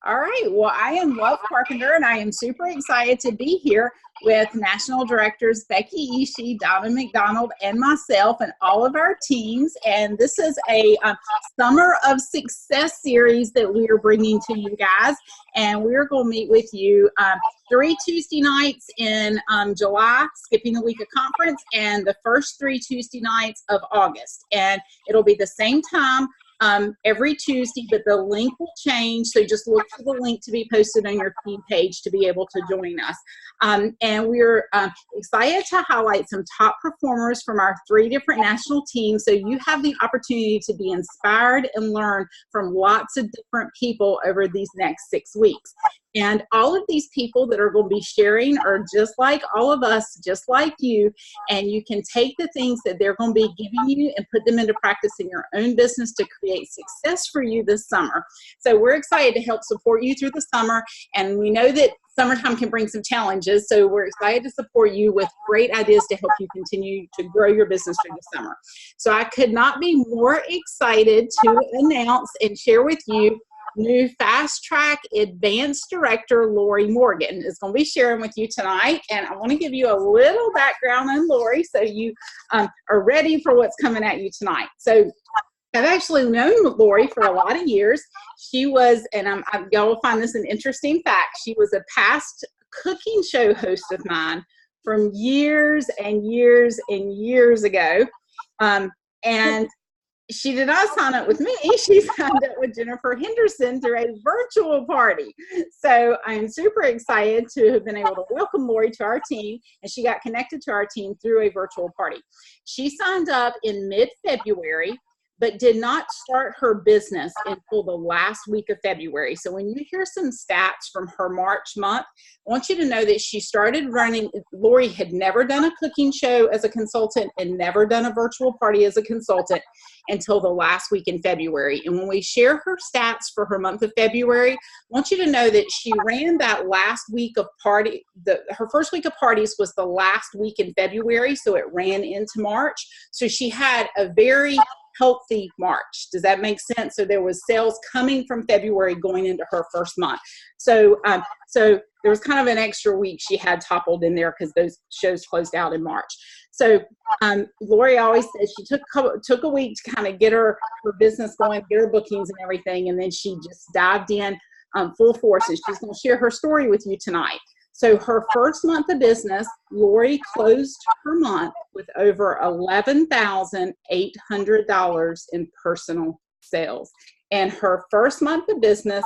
All right. Well, I am Love Carpenter, and I am super excited to be here with National Directors Becky Ishii, Donna McDonald, and myself, and all of our teams. And this is a Summer of Success series that we are bringing to you guys. And we're going to meet with you 3 Tuesday nights in July, skipping the week of conference, and the first 3 Tuesday nights of August. And it'll be the same time every Tuesday, but the link will change. So just look for the link to be posted on your feed page to be able to join us. And we're excited to highlight some top performers from our 3 different national teams. So you have the opportunity to be inspired and learn from lots of different people over these next 6 weeks. And all of these people that are going to be sharing are just like all of us, just like you. And you can take the things that they're going to be giving you and put them into practice in your own business to create success for you this summer. So we're excited to help support you through the summer. And we know that summertime can bring some challenges. So we're excited to support you with great ideas to help you continue to grow your business through the summer. So I could not be more excited to announce and share with you new Fast Track Advanced Director Lori Morgan is going to be sharing with you tonight. And I want to give you a little background on Lori so you are ready for what's coming at you tonight. So I've actually known Lori for a lot of years. She was, and y'all will find this an interesting fact, she was a past cooking show host of mine from years and years and years ago. And she did not sign up with me. She signed up with Jennifer Henderson through a virtual party. So I'm super excited to have been able to welcome Lori to our team, and she got connected to our team through a virtual party. She signed up in mid-February, but did not start her business until the last week of February. So when you hear some stats from her March month, I want you to know that she started running. Lori had never done a cooking show as a consultant and never done a virtual party as a consultant until the last week in February. And when we share her stats for her month of February, I want you to know that she ran that last week of party. Her first week of parties was the last week in February, so it ran into March. So she had a very healthy March. Does that make sense? So there was sales coming from February going into her first month. So so there was kind of an extra week she had toppled in there because those shows closed out in March. So Lori always says she took a week to kind of get her business going, get her bookings and everything, and then she just dived in full force, and she's going to share her story with you tonight. So her first month of business, Lori closed her month with over $11,800 in personal sales. And her first month of business,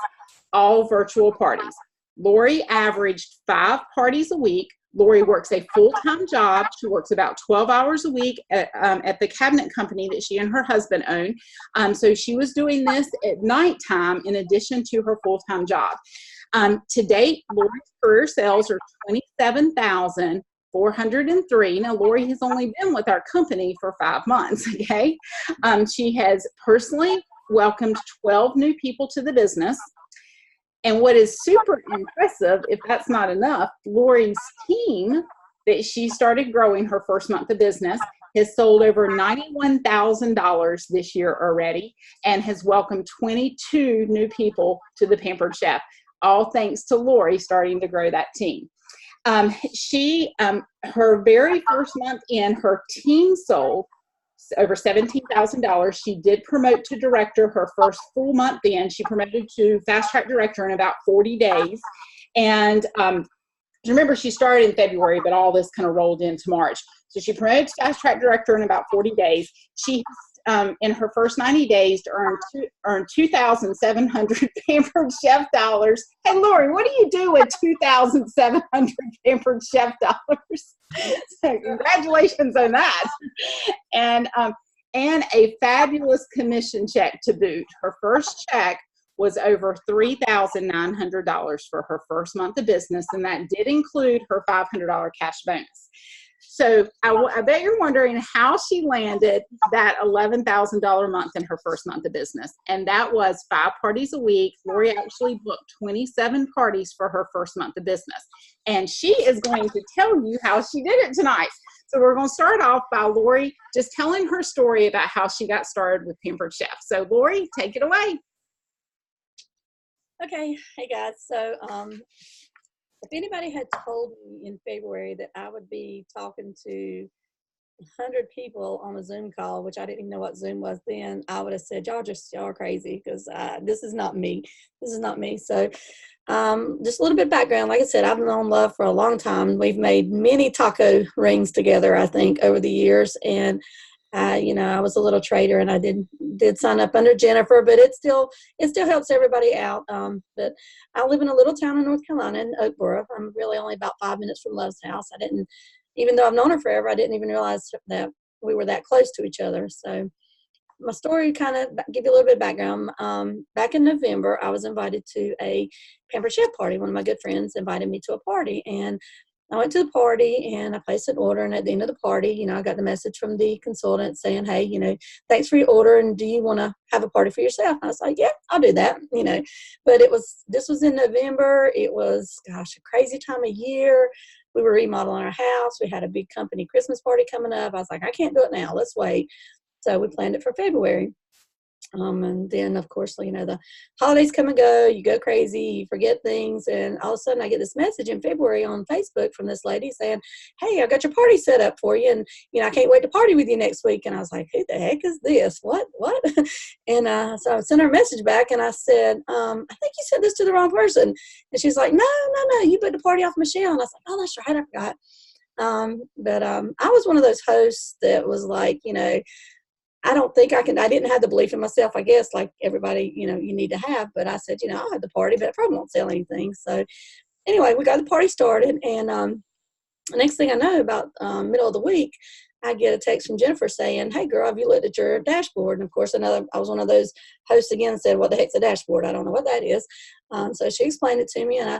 all virtual parties. Lori averaged 5 parties a week. Lori works a full-time job. She works about 12 hours a week at the cabinet company that she and her husband own. So she was doing this at nighttime in addition to her full-time job. To date, Lori's career sales are $27,403. Now, Lori has only been with our company for 5 months, okay? She has personally welcomed 12 new people to the business. And what is super impressive, if that's not enough, Lori's team that she started growing her first month of business has sold over $91,000 this year already and has welcomed 22 new people to the Pampered Chef, all thanks to Lori starting to grow that team. Her very first month in, her team sold over $17,000. She did promote to director her first full month in. She promoted to Fast Track Director in about 40 days. And remember, she started in February, but all this kind of rolled into March. So she promoted to Fast Track Director in about 40 days. She in her first 90 days earned 2,700 Pampered Chef dollars. Hey, Lori, what do you do with 2,700 Pampered Chef dollars? So congratulations on that. And a fabulous commission check to boot. Her first check was over $3,900 for her first month of business, and that did include her $500 cash bonus. So I bet you're wondering how she landed that $11,000 month in her first month of business. And that was 5 parties a week. Lori actually booked 27 parties for her first month of business. And she is going to tell you how she did it tonight. So we're going to start off by Lori just telling her story about how she got started with Pampered Chef. So Lori, take it away. Okay, hey guys. So, if anybody had told me in February that I would be talking to 100 people on a Zoom call, which I didn't even know what Zoom was then, I would have said, y'all are crazy because this is not me. This is not me. So, just a little bit of background. Like I said, I've known Love for a long time. We've made many taco rings together, I think, over the years. And I was a little trader, and I did sign up under Jennifer, but it still helps everybody out. But I live in a little town in North Carolina, in Oakboro. I'm really only about 5 minutes from Love's house. I didn't, even though I've known her forever, I didn't even realize that we were that close to each other. So my story, kind of give you a little bit of background. Back in November, I was invited to a Pampered Chef party. One of my good friends invited me to a party, and I went to the party and I placed an order. And at the end of the party, I got the message from the consultant saying, "Hey, thanks for your order. And do you want to have a party for yourself?" And I was like, "Yeah, I'll do that." But this was in November. It was, gosh, a crazy time of year. We were remodeling our house. We had a big company Christmas party coming up. I was like, I can't do it now. Let's wait. So we planned it for February. And then, of course, the holidays come and go, you go crazy, you forget things. And all of a sudden I get this message in February on Facebook from this lady saying, "Hey, I got your party set up for you. And, I can't wait to party with you next week." And I was like, "Who the heck is this? What?" And so I sent her a message back and I said, "I think you sent this to the wrong person." And she's like, "No, no, no, you booked a party off Michelle." And I was like, "Oh, that's right, I forgot." But I was one of those hosts that was like, I didn't have the belief in myself, I guess, like everybody, you need to have. But I said, I'll have the party, but I probably won't sell anything. So anyway, we got the party started. And the next thing I know, about middle of the week, I get a text from Jennifer saying, "Hey, girl, have you looked at your dashboard?" And of course, I was one of those hosts again and said, "What the heck's a dashboard? I don't know what that is." So she explained it to me, and I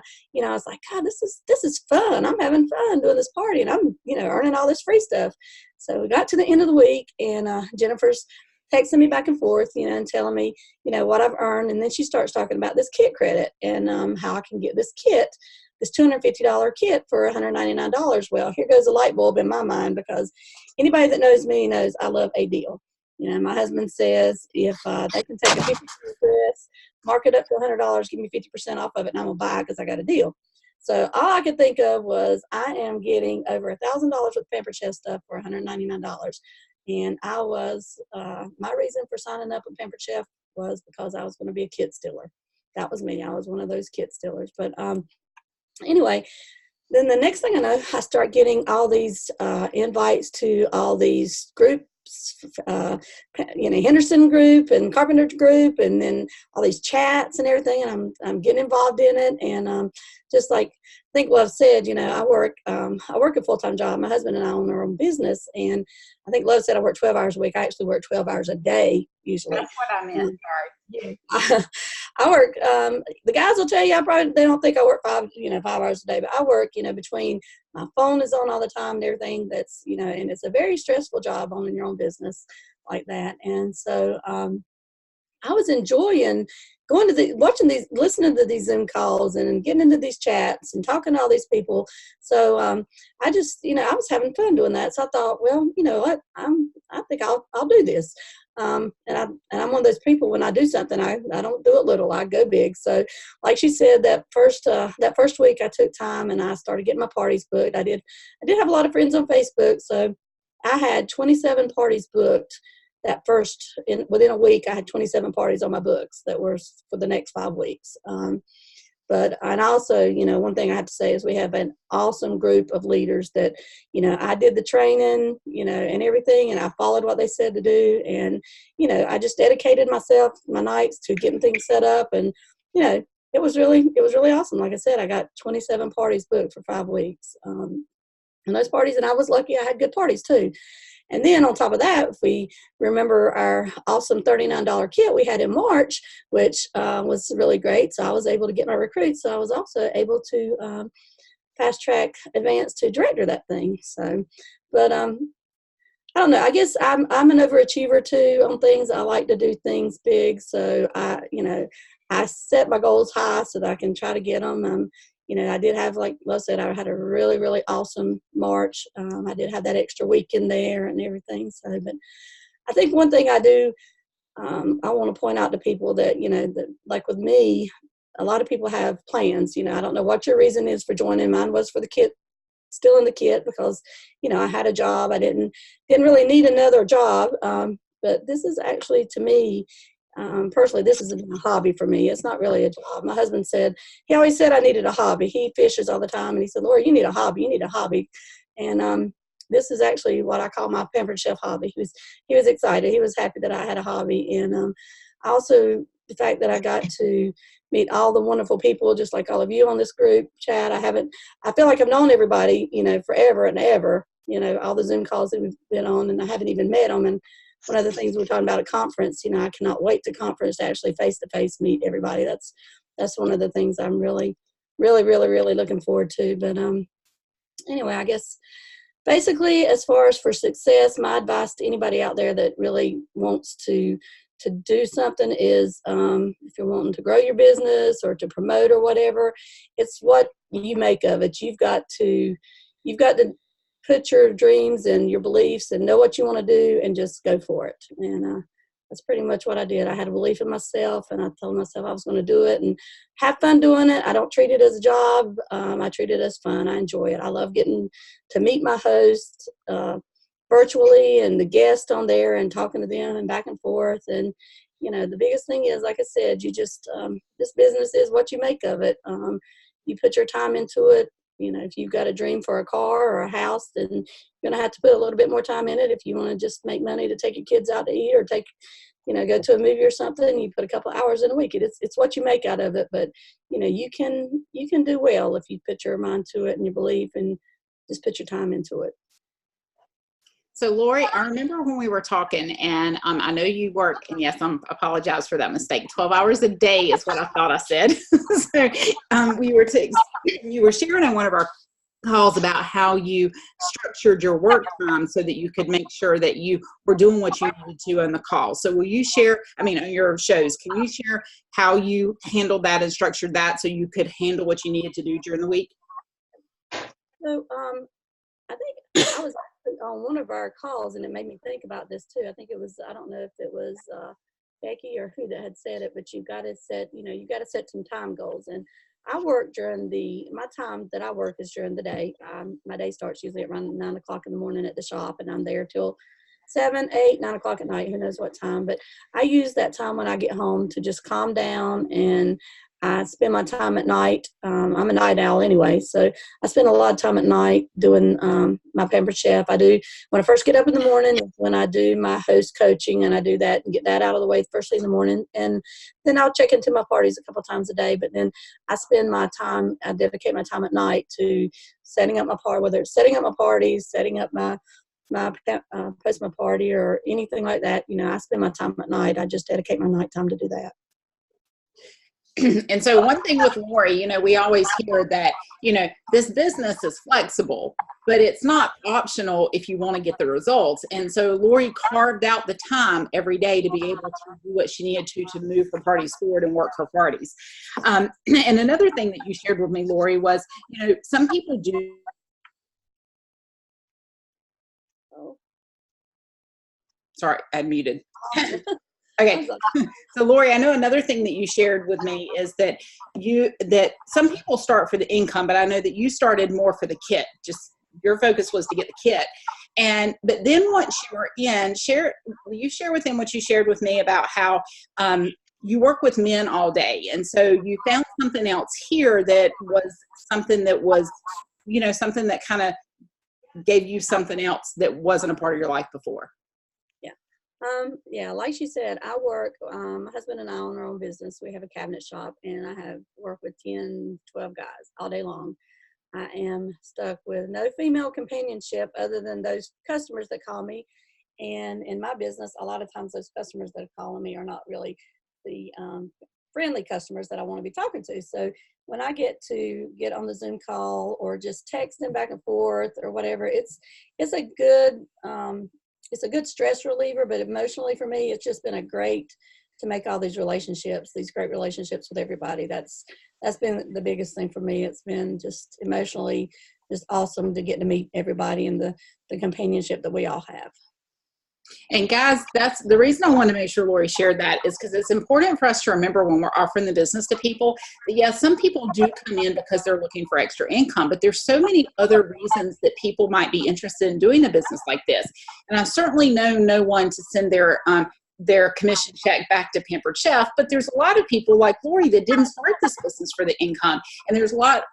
was like, "God, this is fun. I'm having fun doing this party, and I'm, earning all this free stuff." So we got to the end of the week, and Jennifer's texting me back and forth, and telling me, what I've earned. And then she starts talking about this kit credit and how I can get this $250 kit for $199. Well, here goes a light bulb in my mind, because anybody that knows me knows I love a deal. My husband says, if they can take a 50% dress, mark it up to $100, give me 50% off of it, and I'm going to buy it because I got a deal. So all I could think of was, I am getting over $1,000 with Pampered Chef stuff for $199. And my reason for signing up with Pampered Chef was because I was going to be a kit stealer. That was me. I was one of those kit stealers. But anyway, then the next thing I know, I start getting all these invites to all these groups, Henderson group and Carpenter group, and then all these chats and everything. And I'm getting involved in it. And just like, I think Love said, I work a full-time job. My husband and I own our own business. And I think Love said I work 12 hours a week. I actually work 12 hours a day usually. That's what I meant. Sorry. I work, the guys will tell you, they don't think I work 5 hours a day, but I work, between my phone is on all the time and everything. That's, and it's a very stressful job owning your own business like that. And so, I was enjoying listening to these Zoom calls and getting into these chats and talking to all these people. So I just, I was having fun doing that. So I thought, well, you know what, I think I'll do this. And I'm one of those people, when I do something, I don't do it little, I go big. So like she said, that first week I took time and I started getting my parties booked. I did have a lot of friends on Facebook. So I had 27 parties booked. Within a week, I had 27 parties on my books that were for the next 5 weeks. And also, one thing I have to say is we have an awesome group of leaders that, I did the training, and everything, and I followed what they said to do. And, I just dedicated my nights to getting things set up. And, it was really awesome. Like I said, I got 27 parties booked for 5 weeks. And those parties, and I was lucky I had good parties too. And then on top of that, if we remember our awesome $39 kit we had in March, which was really great. So I was able to get my recruits. So I was also able to fast track advance to director that thing. So, but I don't know. I guess I'm an overachiever too on things. I like to do things big. So I set my goals high so that I can try to get them. I did have, like Love said, I had a really, really awesome March. I did have that extra week in there and everything. So, but I think one thing I do, I want to point out to people that, that like with me, a lot of people have plans. You know, I don't know what your reason is for joining. Mine was for the kid, still in the kit, because, you know, I had a job. I didn't really need another job. But this is actually, to me, personally, this is a hobby for me. It's not really a job. My husband said, he always said I needed a hobby. He fishes all the time, and he said, Lori, you need a hobby. You need a hobby. And this is actually what I call my Pampered Chef hobby. He was excited. He was happy that I had a hobby. And also the fact that I got to meet all the wonderful people, just like all of you on this group chat. I feel like I've known everybody, you know, forever and ever, you know, all the Zoom calls that we've been on, and I haven't even met them. And one of the things we're talking about at conference, you know, I cannot wait to conference to actually face-to-face meet everybody. That's one of the things I'm really, really, really, really looking forward to. But anyway, I guess basically, as far as for success, my advice to anybody out there that really wants to do something is, if you're wanting to grow your business or to promote or whatever, it's what you make of it. You've got to put your dreams and your beliefs and know what you want to do and just go for it. And that's pretty much what I did. I had a belief in myself, and I told myself I was going to do it and have fun doing it. I don't treat it as a job. I treat it as fun. I enjoy it. I love getting to meet my host virtually and the guests on there and talking to them and back and forth. And, you know, the biggest thing is, like I said, you just, this business is what you make of it. You put your time into it. You know, if you've got a dream for a car or a house, then you're going to have to put a little bit more time in it. If you want to just make money to take your kids out to eat or take, you know, go to a movie or something, you put a couple hours in a week. It's what you make out of it. But, you know, you can do well if you put your mind to it and you believe and just put your time into it. So Lori, I remember when we were talking, and I know you work, and yes, I apologize for that mistake. 12 hours a day is what I thought I said. So you were sharing on one of our calls about how you structured your work time so that you could make sure that you were doing what you needed to on the call. So will you share, on your shows, can you share how you handled that and structured that so you could handle what you needed to do during the week? So I think I was on one of our calls, and it made me think about this too. I think it was, I don't know if it was Becky or who that had said it, but you got to set some time goals. And I work during my time that I work is during the day. My day starts usually around 9 o'clock in the morning at the shop, and I'm there till 7, 8, 9 o'clock at night, who knows what time. But I use that time when I get home to just calm down, and I spend my time at night. I'm a night owl anyway, so I spend a lot of time at night doing my Pampered Chef. I do, when I first get up in the morning, when I do my host coaching, and I do that and get that out of the way first thing in the morning. And then I'll check into my parties a couple times a day, but then I dedicate my time at night to setting up my party, whether it's setting up my parties, setting up my post my party or anything like that. You know, I spend my time at night. I just dedicate my night time to do that. And so one thing with Lori, we always hear that, this business is flexible, but it's not optional if you want to get the results. And so Lori carved out the time every day to be able to do what she needed to move her parties forward and work her parties. And another thing that you shared with me, Lori, was, some people do. Sorry, I muted. Okay. So Lori, I know another thing that you shared with me is that some people start for the income, but I know that you started more for the kit. Just your focus was to get the kit. But then once you were in, will you share with them what you shared with me about how you work with men all day. And so you found something else here that was something that was, something that kind of gave you something else that wasn't a part of your life before. Yeah, like she said, I work, my husband and I own our own business. We have a cabinet shop, and I have worked with 10, 12 guys all day long. I am stuck with no female companionship other than those customers that call me. And in my business, a lot of times those customers that are calling me are not really the friendly customers that I want to be talking to. So when I get on the Zoom call or just texting back and forth or whatever, it's a good stress reliever, but emotionally for me, it's just been great to make all these great relationships with everybody. That's been the biggest thing for me. It's been just emotionally just awesome to get to meet everybody and the companionship that we all have. And guys, that's the reason I want to make sure Lori shared that, is because it's important for us to remember when we're offering the business to people that, yes, some people do come in because they're looking for extra income, but there's so many other reasons that people might be interested in doing a business like this. And I certainly know no one to send their commission check back to Pampered Chef, but there's a lot of people like Lori that didn't start this business for the income, and there's a lot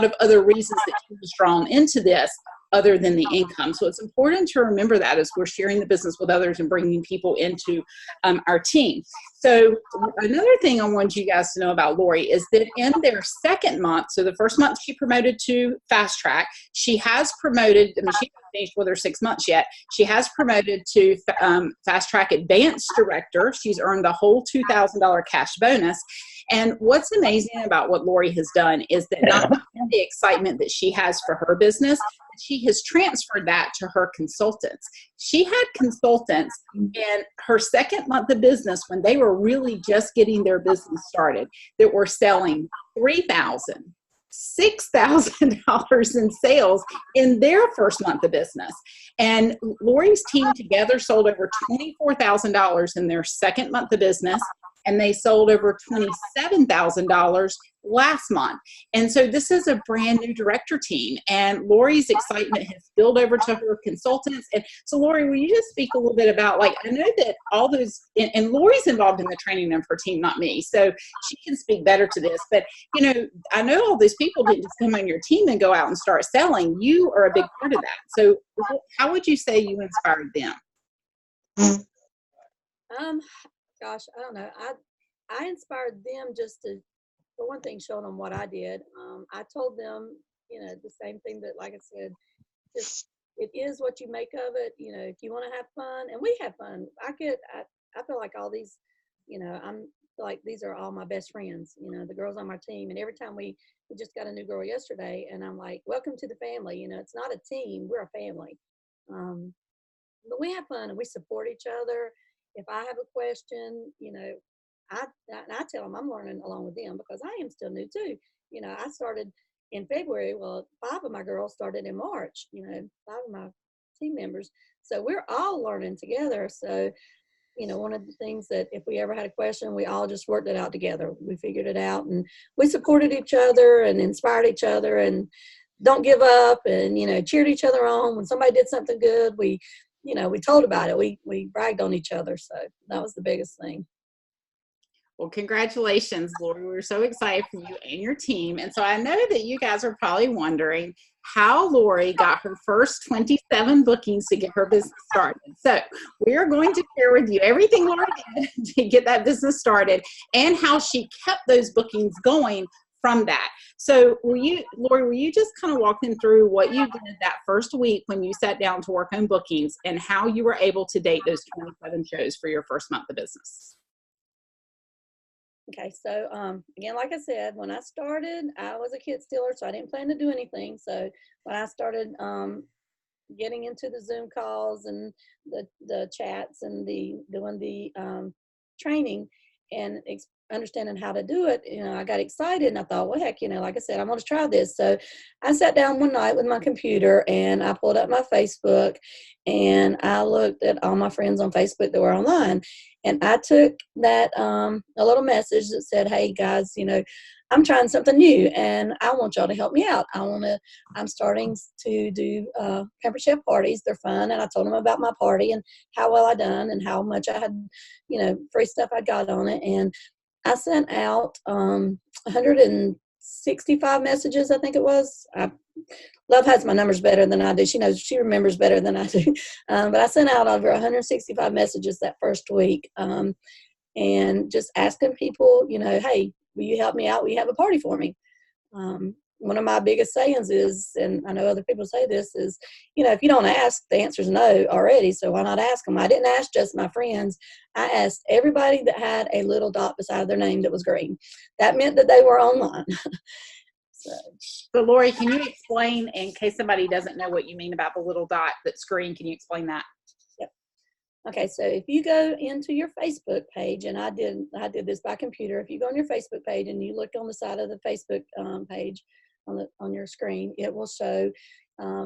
of other reasons that she was drawn into this other than the income. So it's important to remember that as we're sharing the business with others and bringing people into our team. So another thing I want you guys to know about Lori is that in their second month, so the first month she promoted to Fast Track, she has promoted, I mean, she hasn't finished with her 6 months yet. She has promoted to Fast Track Advanced Director. She's earned the whole $2,000 cash bonus. And what's amazing about what Lori has done is that not only the excitement that she has for her business, she has transferred that to her consultants. She had consultants in her second month of business when they were really just getting their business started that were selling $3,000, $6,000 in sales in their first month of business. And Lori's team together sold over $24,000 in their second month of business, and they sold over $27,000 last month. And so this is a brand new director team, and Lori's excitement has spilled over to her consultants. And so Lori, will you just speak a little bit about, like, I know that all those, and Lori's involved in the training of her team, not me, so she can speak better to this, but you know, I know all these people didn't just come on your team and go out and start selling. You are a big part of that. So how would you say you inspired them? Gosh, I don't know. I inspired them just to, for one thing, showing them what I did. I told them, you know, the same thing that, like I said, just it is what you make of it. You know, if you want to have fun, and we have fun. I feel like all these, you know, I'm like, these are all my best friends. You know, the girls on my team, and every time we just got a new girl yesterday, and I'm like, welcome to the family. You know, it's not a team, we're a family. But we have fun and we support each other. If I have a question, you know, I tell them I'm learning along with them because I am still new too. You know, I started in February. Well, 5 of my girls started in March, you know, 5 of my team members. So we're all learning together. So, you know, one of the things that if we ever had a question, we all just worked it out together. We figured it out and we supported each other and inspired each other and don't give up and, you know, cheered each other on. When somebody did something good, we, you know, we told about it. We bragged on each other. So that was the biggest thing. Well, congratulations, Lori. We're so excited for you and your team. And so I know that you guys are probably wondering how Lori got her first 27 bookings to get her business started. So we are going to share with you everything Lori did to get that business started and how she kept those bookings going from that. So Lori, will you just kind of walk them through what you did that first week when you sat down to work on bookings and how you were able to date those 27 shows for your first month of business? Okay, so again, like I said, when I started, I was a kit stealer, so I didn't plan to do anything. So when I started getting into the Zoom calls and the chats and doing the training and understanding how to do it, you know, I got excited and I thought, well, heck, you know, like I said, I'm going to try this. So I sat down one night with my computer and I pulled up my Facebook and I looked at all my friends on Facebook that were online. And I took that, a little message that said, hey guys, you know, I'm trying something new and I want y'all to help me out. I'm starting to do Pampered Chef parties. They're fun. And I told them about my party and how well I done and how much I had, you know, free stuff I got on it. And I sent out 165 messages, I think it was. Love has my numbers better than I do. She knows, she remembers better than I do. But I sent out over 165 messages that first week and just asking people, you know, hey, will you help me out? Will you have a party for me? One of my biggest sayings is, and I know other people say this, is, you know, if you don't ask, the answer is no already. So why not ask them? I didn't ask just my friends. I asked everybody that had a little dot beside their name that was green. That meant that they were online. So Lori, can you explain, in case somebody doesn't know what you mean about the little dot that's green, can you explain that? Yep. Okay, so if you go into your Facebook page, and I did this by computer. If you go on your Facebook page and you look on the side of the Facebook page, on your screen, it will show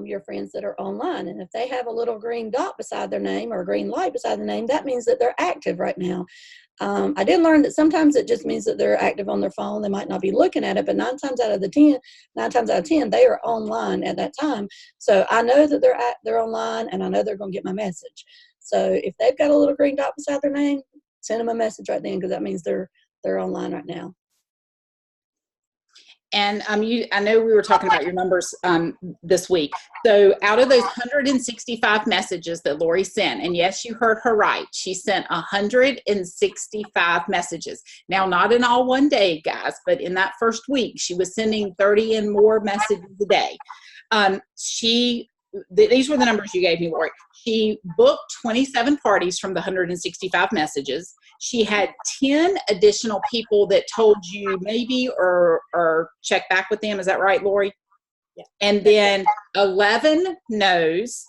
your friends that are online. And if they have a little green dot beside their name or a green light beside their name, that means that they're active right now. I did learn that sometimes it just means that they're active on their phone. They might not be looking at it, but 9 times out of 10, they are online at that time. So I know that they're online, and I know they're going to get my message. So if they've got a little green dot beside their name, send them a message right then, because that means they're online right now. And I know we were talking about your numbers this week. So out of those 165 messages that Lori sent, and yes, you heard her right, she sent 165 messages. Now, not in all one day, guys, but in that first week, she was sending 30 and more messages a day. These were the numbers you gave me, Lori. She booked 27 parties from the 165 messages. She had 10 additional people that told you maybe or check back with them. Is that right, Lori? Yeah. And then 11 no's.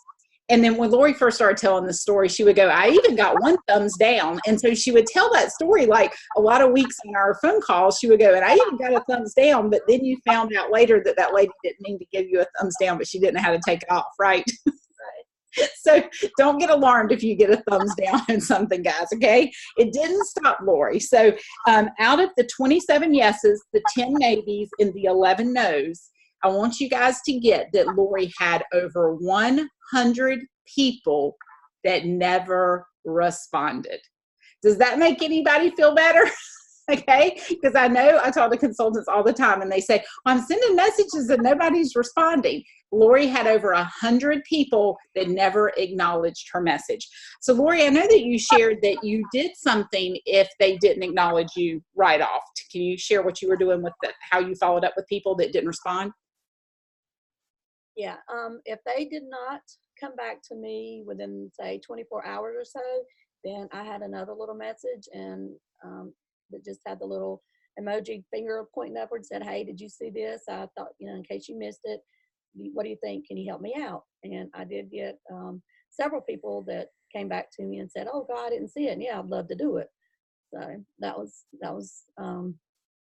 And then when Lori first started telling the story, she would go, I even got one thumbs down. And so she would tell that story like a lot of weeks on our phone calls. She would go, and I even got a thumbs down. But then you found out later that that lady didn't mean to give you a thumbs down, but she didn't know how to take it off, right? Right. So don't get alarmed if you get a thumbs down on something, guys, okay? It didn't stop Lori. So out of the 27 yeses, the 10 maybes, and the 11 no's, I want you guys to get that Lori had over 100 people that never responded. Does that make anybody feel better? Okay, because I know I talk to consultants all the time and they say, I'm sending messages and nobody's responding. Lori had over 100 people that never acknowledged her message. So Lori, I know that you shared that you did something if they didn't acknowledge you right off. Can you share what you were doing with how you followed up with people that didn't respond? Yeah, if they did not come back to me within, say, 24 hours or so, then I had another little message, and that just had the little emoji finger pointing upward, said, hey, did you see this? I thought, in case you missed it, what do you think? Can you help me out? And I did get several people that came back to me and said, oh, God, I didn't see it. And yeah, I'd love to do it. So that was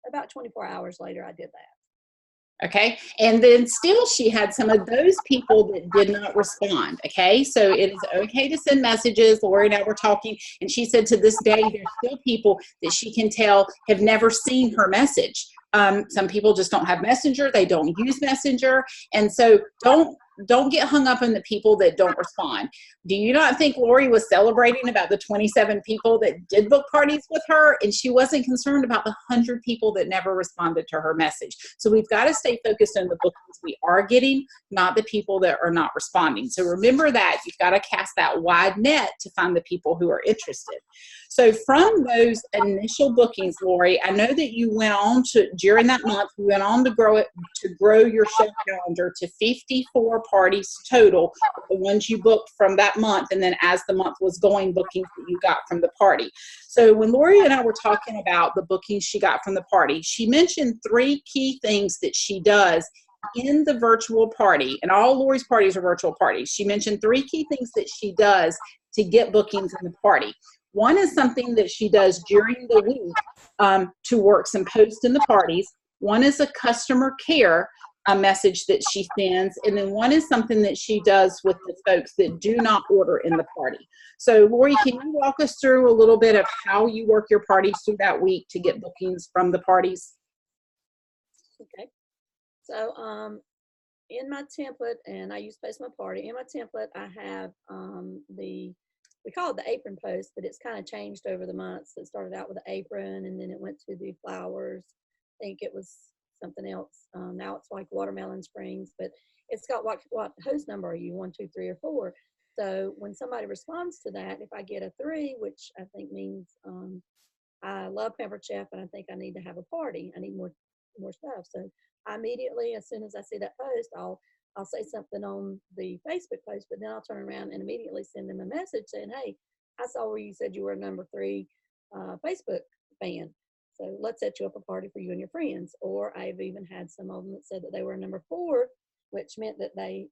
about 24 hours later, I did that. Okay, and then still she had some of those people that did not respond. Okay, so it is okay to send messages. Lori and I were talking, and she said to this day there's still people that she can tell have never seen her message. Some people just don't have Messenger, they don't use Messenger, and so don't get hung up on the people that don't respond. Do you not think Lori was celebrating about the 27 people that did book parties with her, and she wasn't concerned about the 100 people that never responded to her message? So we've got to stay focused on the bookings we are getting, not the people that are not responding. So remember that you've got to cast that wide net to find the people who are interested. So from those initial bookings, Lori, I know that you went on to, during that month, you went on to grow your show calendar to 54 parties total, the ones you booked from that month, and then as the month was going, bookings that you got from the party. So when Lori and I were talking about the bookings she got from the party, she mentioned 3 key things that she does in the virtual party, and all Lori's parties are virtual parties. She mentioned 3 key things that she does to get bookings in the party. One is something that she does during the week to work some posts in the parties. One is a customer care message that she sends, and then one is something that she does with the folks that do not order in the party. So Lori, can you walk us through a little bit of how you work your parties through that week to get bookings from the parties? Okay. So in my template, and I use Post My Party, in my template I have we call it the apron post, but it's kind of changed over the months. It started out with the apron, and then it went to the flowers. I think it was something else. Now it's like watermelon springs, but it's got what host number are you, 1, 2, 3, or 4. So when somebody responds to that, if I get a 3, which I think means I love Pampered Chef, and I think I need to have a party. I need more stuff. So I immediately, as soon as I see that post, I'll say something on the Facebook post, but then I'll turn around and immediately send them a message saying, hey, I saw where you said you were a number 3 Facebook fan. So let's set you up a party for you and your friends. Or I've even had some of them that said that they were a number 4, which meant that they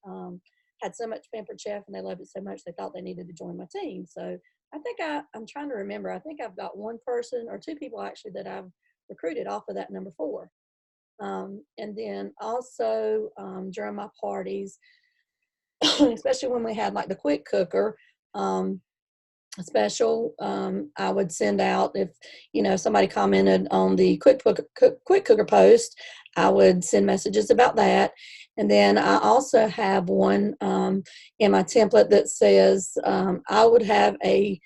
had so much Pampered Chef and they loved it so much they thought they needed to join my team. So I think I'm trying to remember. I think I've got 1 person or 2 people actually that I've recruited off of that number 4. And then also during my parties, especially when we had like the quick cooker special, I would send out, if somebody commented on the quick cooker post, I would send messages about that. And then I also have one in my template that says I would have a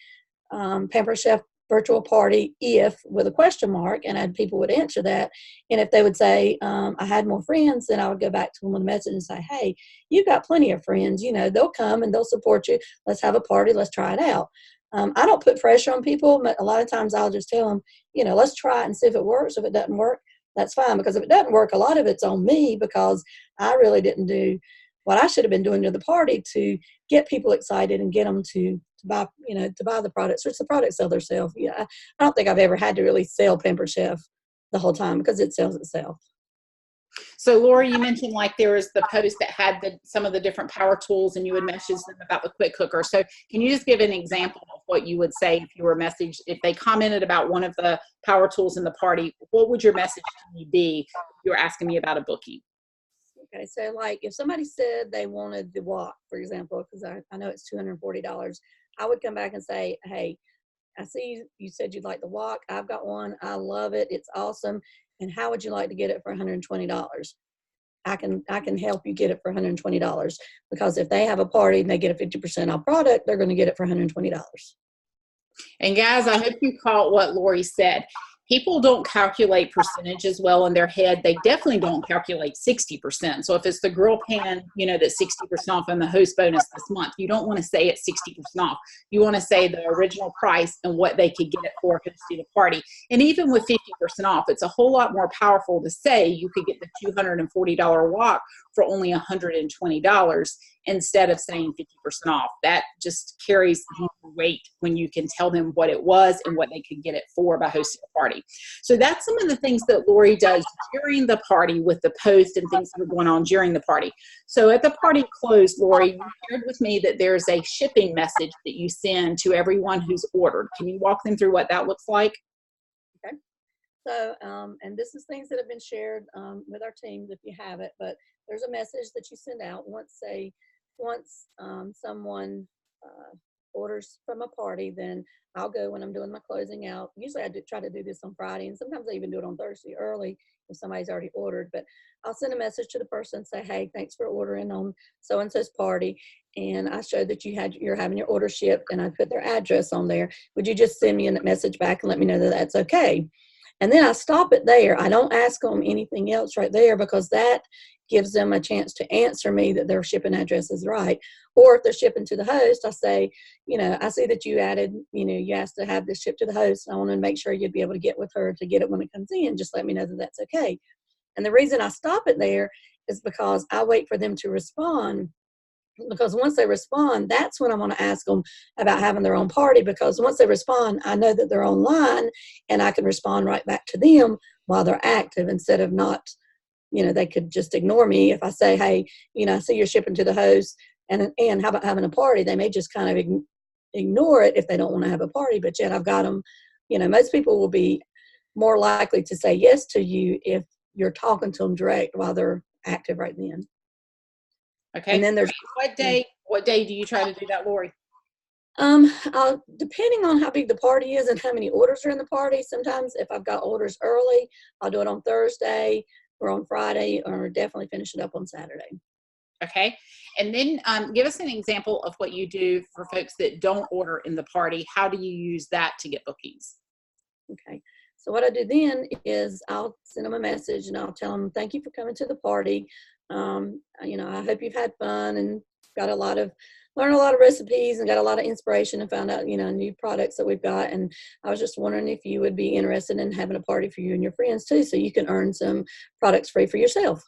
Pamper Chef virtual party if, with a question mark, and people would answer that. And if they would say, I had more friends, then I would go back to them with a message and say, hey, you've got plenty of friends, they'll come and they'll support you. Let's have a party. Let's try it out. I don't put pressure on people, but a lot of times I'll just tell them, let's try it and see if it works. If it doesn't work, that's fine. Because if it doesn't work, a lot of it's on me because I really didn't do what I should have been doing to the party to get people excited and get them to buy, to buy the products, or it's the product sell themselves. Yeah, I don't think I've ever had to really sell Pamper Chef the whole time because it sells itself. So Lori, you mentioned like there was the post that had some of the different power tools, and you would message them about the quick cooker. So can you just give an example of what you would say if you were messaged, if they commented about one of the power tools in the party, what would your message to me be if you were asking me about a booking? Okay, so like if somebody said they wanted the wok, for example, because I know it's $240, I would come back and say, hey, I see you said you'd like the wok. I've got one. I love it. It's awesome. And how would you like to get it for $120? I can help you get it for $120, because if they have a party and they get a 50% off product, they're going to get it for $120. And guys, I hope you caught what Lori said. People don't calculate percentages well in their head. They definitely don't calculate 60%. So if it's the grill pan, that's 60% off and the host bonus this month, you don't want to say it's 60% off. You want to say the original price and what they could get it for hosting a party. And even with 50% off, it's a whole lot more powerful to say you could get the $240 wok for only $120 instead of saying 50% off. That just carries more weight when you can tell them what it was and what they could get it for by hosting a party. So that's some of the things that Lori does during the party with the post and things that are going on during the party. So at the party close, Lori, you shared with me that there's a shipping message that you send to everyone who's ordered. Can you walk them through what that looks like? Okay. So, and this is things that have been shared with our teams if you have it, but there's a message that you send out once someone orders from a party, then I'll go when I'm doing my closing out. Usually I try to do this on Friday, and sometimes I even do it on Thursday early if somebody's already ordered. But I'll send a message to the person and say, hey, thanks for ordering on so-and-so's party. And I show that you're having your order shipped, and I put their address on there. Would you just send me a message back and let me know that that's okay? And then I stop it there. I don't ask them anything else right there, because that gives them a chance to answer me that their shipping address is right. Or if they're shipping to the host, I say, I see that you added, you asked to have this shipped to the host. And I want to make sure you'd be able to get with her to get it when it comes in. Just let me know that that's okay. And the reason I stop it there is because I wait for them to respond. Because once they respond, that's when I want to ask them about having their own party. Because once they respond, I know that they're online, and I can respond right back to them while they're active, instead of not, they could just ignore me. If I say, hey, I see you're shipping to the host, and how about having a party? They may just kind of ignore it if they don't want to have a party, but yet I've got them. Most people will be more likely to say yes to you if you're talking to them direct while they're active right then. Okay. And then there's what day do you try to do that, Lori? Depending on how big the party is and how many orders are in the party. Sometimes if I've got orders early, I'll do it on Thursday or on Friday, or definitely finish it up on Saturday. Okay. And then give us an example of what you do for folks that don't order in the party. How do you use that to get bookings? Okay. So what I do then is I'll send them a message and I'll tell them, thank you for coming to the party. I hope you've had fun and learned a lot of recipes and got a lot of inspiration, and found out, new products that we've got. And I was just wondering if you would be interested in having a party for you and your friends too, so you can earn some products free for yourself.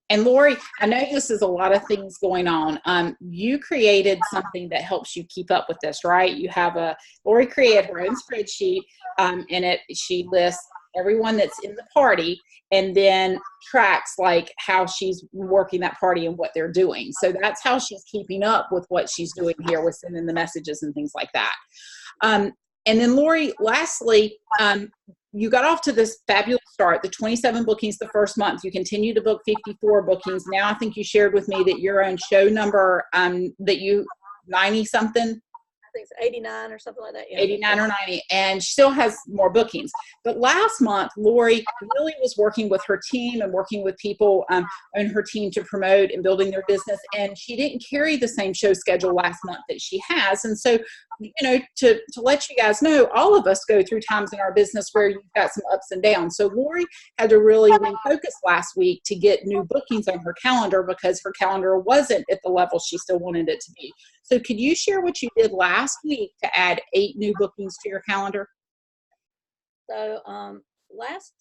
And Lori, I know this is a lot of things going on. You created something that helps you keep up with this, right? Lori created her own spreadsheet, and she lists everyone that's in the party, and then tracks like how she's working that party and what they're doing. So that's how she's keeping up with what she's doing here with sending the messages and things like that. And then Lori, lastly, you got off to this fabulous start, the 27 bookings the first month. You continue to book 54 bookings. Now I think you shared with me that you're on show number, that you 90 something. I think it's 89 or something like that. Yeah. 89 or 90, and she still has more bookings. But last month, Lori really was working with her team and working with people on her team to promote and building their business. And she didn't carry the same show schedule last month that she has. And so, you know, to let you guys know, all of us go through times in our business where you've got some ups and downs. So Lori had to really refocus last week to get new bookings on her calendar because her calendar wasn't at the level she still wanted it to be. So could you share what you did last week to add 8 new bookings to your calendar? So last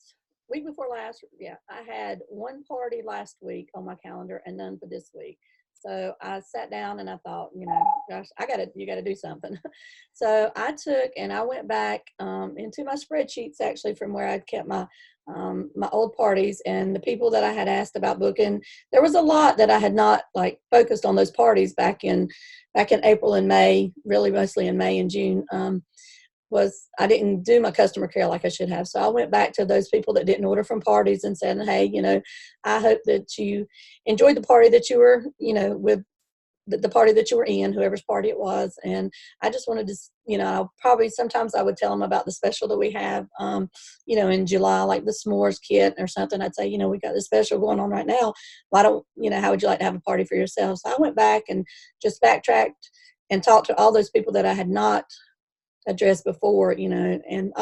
week before last, I had one party last week on my calendar and none for this week. So I sat down and I thought, you know, gosh, you got to do something. So I took and I went back into my spreadsheets actually from where I'd kept my old parties and the people that I had asked about booking. There was a lot that I had not like focused on those parties back in April and May, really mostly in May and June. I didn't do my customer care like I should have. So I went back to those people that didn't order from parties and said, hey, you know, I hope that you enjoyed the party that you were, you know, with the party that you were in, whoever's party it was. And I just wanted to, you know, sometimes I would tell them about the special that we have, you know, in July, like the s'mores kit or something. I'd say, you know, we got this special going on right now. How would you like to have a party for yourself? So I went back and just backtracked and talked to all those people that I had not addressed before, you know, and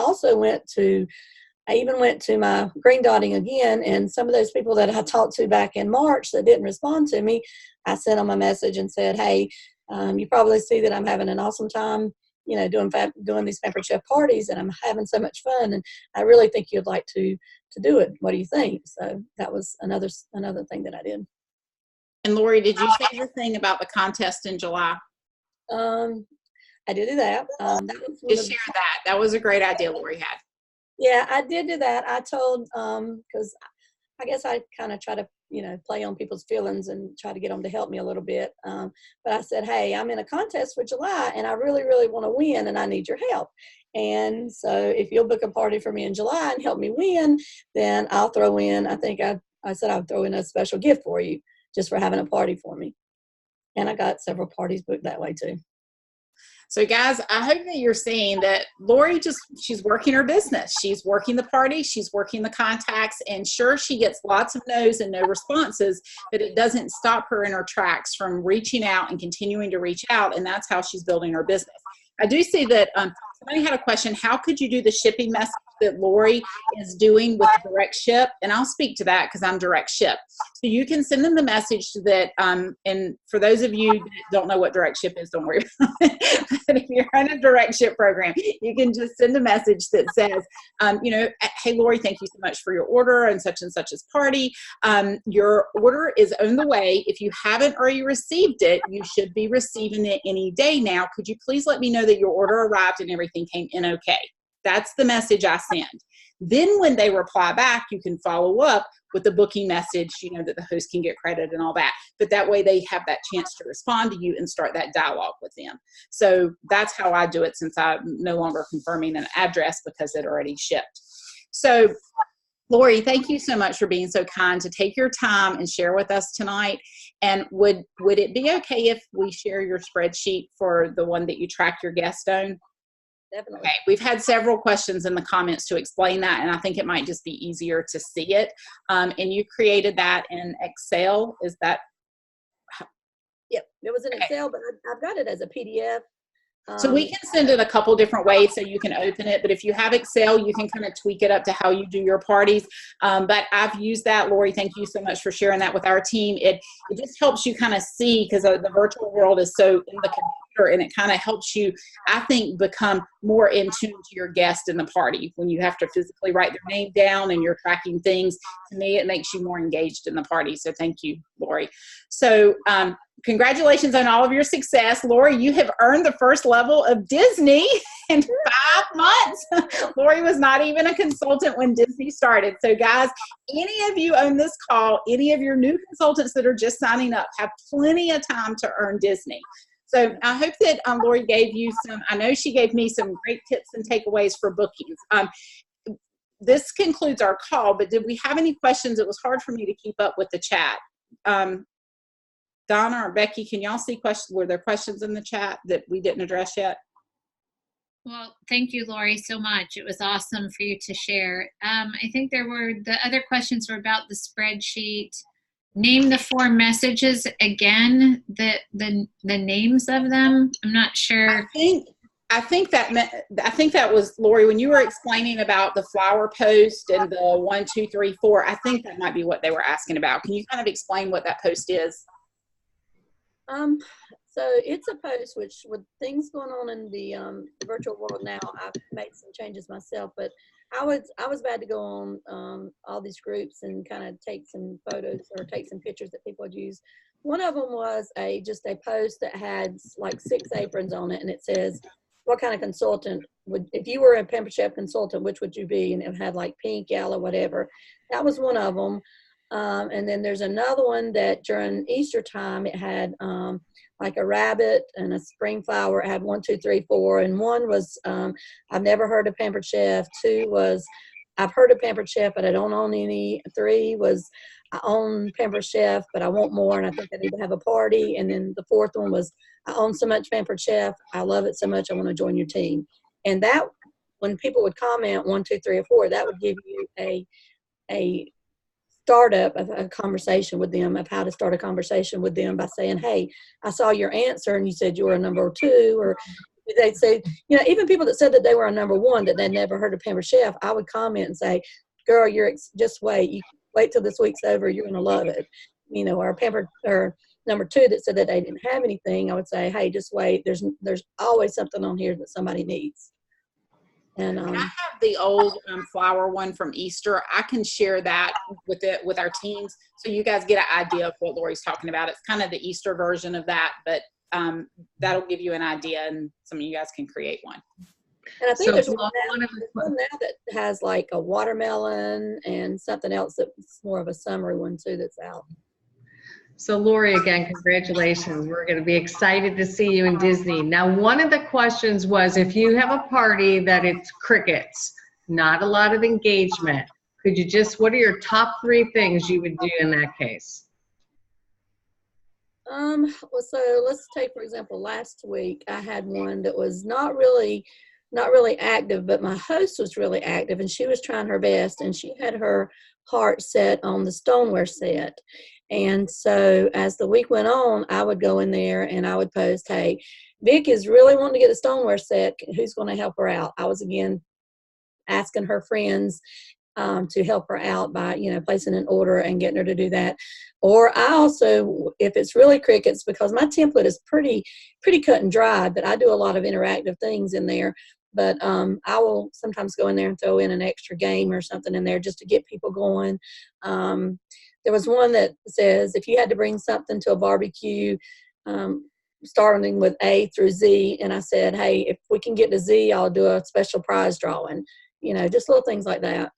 I even went to my green dotting again, and some of those people that I talked to back in March that didn't respond to me, I sent them a message and said, hey, you probably see that I'm having an awesome time, you know, doing these Pampered Chef parties, and I'm having so much fun, and I really think you'd like to do it. What do you think? So that was another thing that I did. And Lori, did you say your thing about the contest in July? I did do that. Just share that. That was a great idea Lori had. Yeah, I did do that. I told, because I guess I kind of try to, you know, play on people's feelings and try to get them to help me a little bit. But I said, hey, I'm in a contest for July and I really, really want to win and I need your help. And so if you'll book a party for me in July and help me win, then I'll throw in, I think I said I'd throw in a special gift for you just for having a party for me. And I got several parties booked that way too. So guys, I hope that you're seeing that Lori she's working her business. She's working the party, she's working the contacts, and sure, she gets lots of no's and no responses, but it doesn't stop her in her tracks from reaching out and continuing to reach out, and that's how she's building her business. I do see that somebody had a question, how could you do the shipping message that Lori is doing with direct ship? And I'll speak to that because I'm direct ship. So you can send them the message that, and for those of you that don't know what direct ship is, don't worry about it. But if you're on a direct ship program, you can just send a message that says, you know, hey, Lori, thank you so much for your order and such's party. Your order is on the way. If you haven't already received it, you should be receiving it any day now. Could you please let me know that your order arrived and everything came in okay? That's the message I send. Then when they reply back, you can follow up with the booking message, you know, that the host can get credit and all that. But that way they have that chance to respond to you and start that dialogue with them. So that's how I do it, since I'm no longer confirming an address because it already shipped. So Lori, thank you so much for being so kind to take your time and share with us tonight. And would it be okay if we share your spreadsheet for the one that you track your guests on? Definitely. Okay, we've had several questions in the comments to explain that, and I think it might just be easier to see it. And you created that in Excel, is that? Yep, it was in Excel, but I've got it as a PDF. So we can send it a couple different ways so you can open it, but if you have Excel, you can kind of tweak it up to how you do your parties. But I've used that. Lori, thank you so much for sharing that with our team. It just helps you kind of see, because the virtual world is so in the computer, and it kind of helps you, I think, become more in tune to your guest in the party when you have to physically write their name down and you're tracking things. To me, it makes you more engaged in the party. So thank you, Lori. So congratulations on all of your success. Lori, you have earned the first level of Disney in 5 months. Lori was not even a consultant when Disney started. So guys, any of you on this call, any of your new consultants that are just signing up, have plenty of time to earn Disney. So I hope that Lori gave you some, I know she gave me some great tips and takeaways for bookings. this concludes our call, but did we have any questions? It was hard for me to keep up with the chat. Donna or Becky, can y'all see questions? Were there questions in the chat that we didn't address yet? Well, thank you, Lori, so much. It was awesome for you to share. I think the other questions were about the spreadsheet. Name the 4 messages again, the names of them. I'm not sure. I think that was Lori, when you were explaining about the flower post and the 1, 2, 3, 4. I think that might be what they were asking about. Can you kind of explain what that post is? So it's a post which, with things going on in the virtual world now, I've made some changes myself, but I was bad to go on all these groups and kind of take some photos or take some pictures that people would use. One of them was just a post that had like 6 aprons on it, and it says, what kind of consultant if you were a Pampered Chef consultant, which would you be? And it had like pink, yellow, whatever. That was one of them. And then there's another one that during Easter time, it had like a rabbit and a spring flower. It had 1, 2, 3, 4. And 1 was, I've never heard of Pampered Chef. 2 was, I've heard of Pampered Chef, but I don't own any. 3 was, I own Pampered Chef, but I want more, and I think I need to have a party. And then the 4th one was, I own so much Pampered Chef. I love it so much, I want to join your team. And that, when people would comment 1, 2, 3, or 4, that would give you a startup of a conversation with them, of how to start a conversation with them by saying, hey, I saw your answer and you said you were a number 2, or they'd say, you know, even people that said that they were a number 1 that they'd never heard of Pampered Chef, I would comment and say, girl, just wait. You wait till this week's over, you're going to love it. You know, or number 2 that said that they didn't have anything, I would say, hey, just wait. There's always something on here that somebody needs. And I have the old flower one from Easter. I can share that with our teams, so you guys get an idea of what Lori's talking about. It's kind of the Easter version of that, but that'll give you an idea, and some of you guys can create one. And I think there's one now that has like a watermelon and something else that's more of a summery one too that's out. So Lori, again, congratulations. We're going to be excited to see you in Disney. Now, one of the questions was, if you have a party that it's crickets, not a lot of engagement, what are your top 3 things you would do in that case? Well, so let's take, for example, last week I had one that was not really active, but my host was really active, and she was trying her best, and she had her heart set on the stoneware set. And so as the week went on, I would go in there and I would post, hey, Vic is really wanting to get a stoneware set. Who's going to help her out? I was, again, asking her friends to help her out by, you know, placing an order and getting her to do that. Or I also, if it's really crickets, because my template is pretty cut and dry, but I do a lot of interactive things in there. But I will sometimes go in there and throw in an extra game or something in there just to get people going. There was one that says, if you had to bring something to a barbecue, starting with A through Z, and I said, hey, if we can get to Z, I'll do a special prize drawing. You know, just little things like that.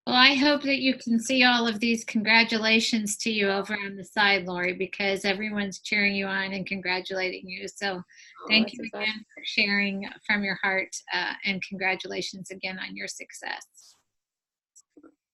Well, I hope that you can see all of these congratulations to you over on the side, Lori, because everyone's cheering you on and congratulating you. So thank you again for sharing from your heart, and congratulations again on your success.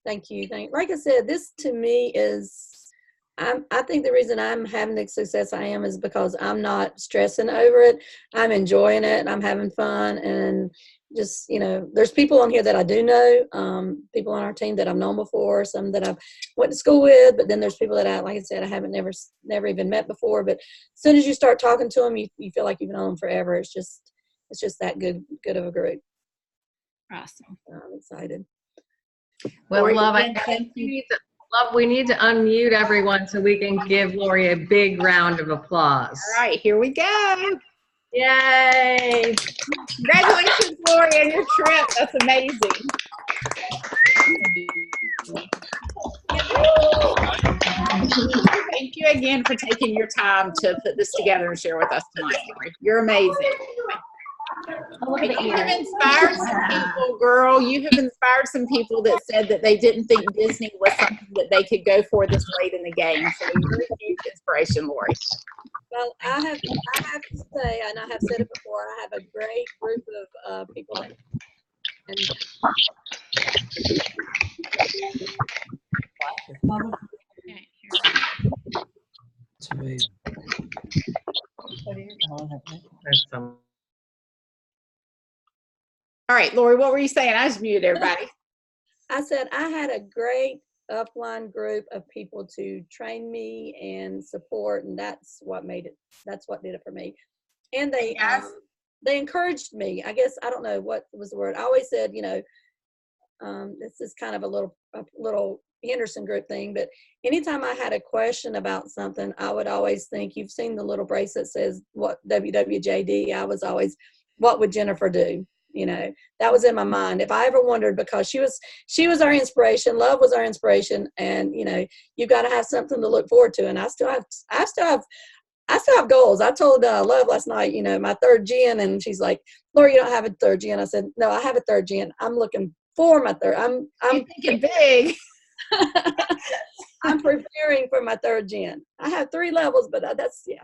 Thank you. Like I said, this to me is, I think the reason I'm having the success I am is because I'm not stressing over it. I'm enjoying it and I'm having fun. And just, you know, there's people on here that I do know, people on our team that I've known before, some that I've went to school with, but then there's people that like I said, I haven't never even met before. But as soon as you start talking to them, you feel like you've known them forever. It's just that good of a group. Awesome. I'm excited. Well, Lori, love, we need to unmute everyone so we can give Lori a big round of applause. All right, here we go. Yay! Congratulations, Lori, on your trip. That's amazing. Thank you again for taking your time to put this together and share with us tonight, Lori. You're amazing. And you have inspired some people, girl. You have inspired some people that said that they didn't think Disney was something that they could go for this late in the game. So you're a huge inspiration, Lori. Well, I have to say, and I have said it before, I have a great group of people that And Okay, here. There's some. All right, Lori, what were you saying? I just muted everybody. I said I had a great upline group of people to train me and support, and that's what made it. That's what did it for me. And they encouraged me. I guess I don't know what was the word. I always said, you know, this is kind of a little Henderson group thing, but anytime I had a question about something, I would always think, you've seen the little bracelet says what WWJD. I was always, what would Jennifer do? You know, that was in my mind. If I ever wondered, because she was our inspiration, Love was our inspiration, and you know, you got to have something to look forward to. And I still have goals. I told Love last night, you know, my third gen, and she's like, Lori, you don't have a third gen. I said, no, I have a third gen. I'm looking for my third. I'm thinking big. I'm preparing for my third gen. I have 3 levels, but that's, yeah.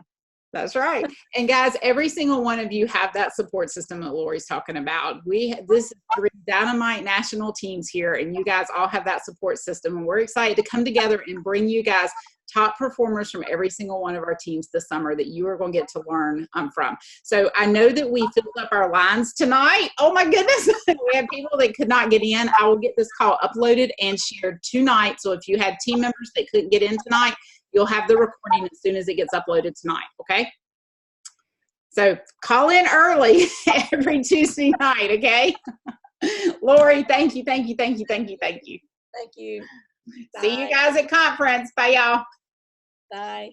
That's right. And guys, every single one of you have that support system that Lori's talking about. This is 3 dynamite national teams here, and you guys all have that support system. And we're excited to come together and bring you guys top performers from every single one of our teams this summer that you are going to get to learn from. So I know that we filled up our lines tonight. Oh my goodness. We have people that could not get in. I will get this call uploaded and shared tonight. So if you had team members that couldn't get in tonight, you'll have the recording as soon as it gets uploaded tonight, okay? So call in early every Tuesday night, okay? Lori, thank you. Thank you. See you guys at conference. Bye, y'all. Bye.